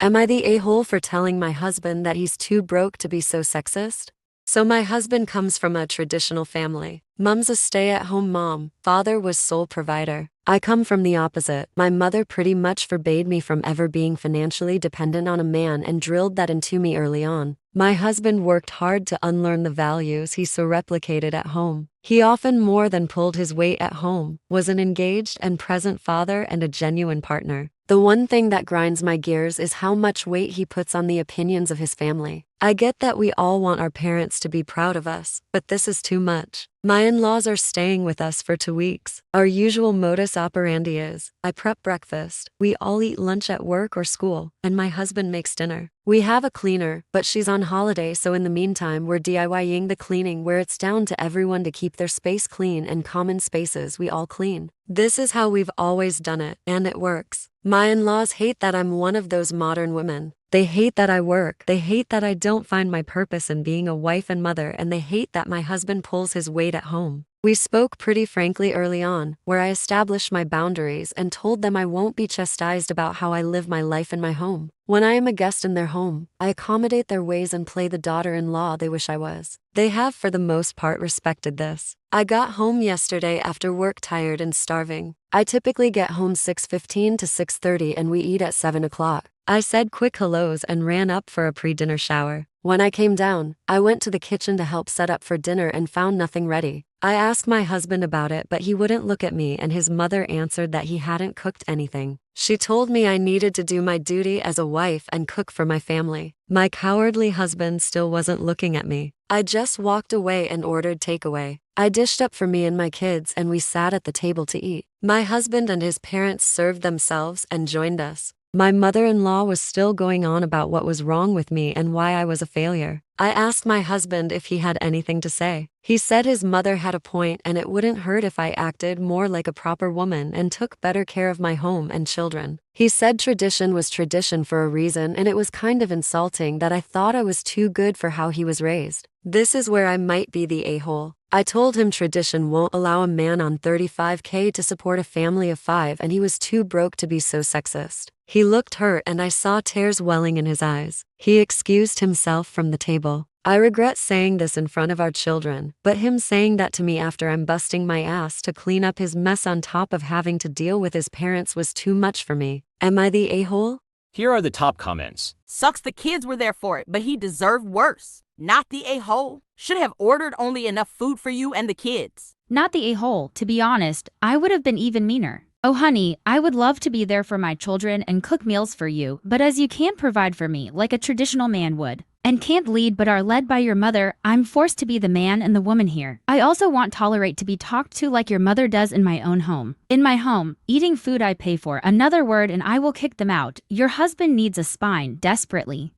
Am I the a-hole for telling my husband that he's too broke to be so sexist? So my husband comes from a traditional family. Mom's a stay-at-home mom, father was sole provider. I come from the opposite. My mother pretty much forbade me from ever being financially dependent on a man and drilled that into me early on. My husband worked hard to unlearn the values he so replicated at home. He often more than pulled his weight at home, was an engaged and present father and a genuine partner. The one thing that grinds my gears is how much weight he puts on the opinions of his family. I get that we all want our parents to be proud of us, but this is too much. My in-laws are staying with us for 2 weeks. Our usual modus operandi is, I prep breakfast, we all eat lunch at work or school, and my husband makes dinner. We have a cleaner, but she's on holiday, so in the meantime we're DIYing the cleaning where it's down to everyone to keep their space clean and common spaces we all clean. This is how we've always done it, and it works. My in-laws hate that I'm one of those modern women. They hate that I work, they hate that I don't find my purpose in being a wife and mother, and they hate that my husband pulls his weight at home. We spoke pretty frankly early on, where I established my boundaries and told them I won't be chastised about how I live my life in my home. When I am a guest in their home, I accommodate their ways and play the daughter-in-law they wish I was. They have for the most part respected this. I got home yesterday after work tired and starving. I typically get home 6:15 to 6:30 and we eat at 7 o'clock. I said quick hellos and ran up for a pre-dinner shower. When I came down, I went to the kitchen to help set up for dinner and found nothing ready. I asked my husband about it, but he wouldn't look at me, and his mother answered that he hadn't cooked anything. She told me I needed to do my duty as a wife and cook for my family. My cowardly husband still wasn't looking at me. I just walked away and ordered takeaway. I dished up for me and my kids and we sat at the table to eat. My husband and his parents served themselves and joined us. My mother-in-law was still going on about what was wrong with me and why I was a failure. I asked my husband if he had anything to say. He said his mother had a point and it wouldn't hurt if I acted more like a proper woman and took better care of my home and children. He said tradition was tradition for a reason, and it was kind of insulting that I thought I was too good for how he was raised. This is where I might be the a-hole. I told him tradition won't allow a man on $35K to support a family of 5 and he was too broke to be so sexist. He looked hurt and I saw tears welling in his eyes. He excused himself from the table. I regret saying this in front of our children, but him saying that to me after I'm busting my ass to clean up his mess on top of having to deal with his parents was too much for me. Am I the a-hole? Here are the top comments. Sucks the kids were there for it, but he deserved worse. Not the a-hole. Should have ordered only enough food for you and the kids. Not the a-hole. To be honest, I would have been even meaner. Oh honey, I would love to be there for my children and cook meals for you, but as you can't provide for me like a traditional man would, and can't lead but are led by your mother, I'm forced to be the man and the woman here. I also won't tolerate to be talked to like your mother does in my own home. In my home, eating food I pay for, another word and I will kick them out. Your husband needs a spine, desperately.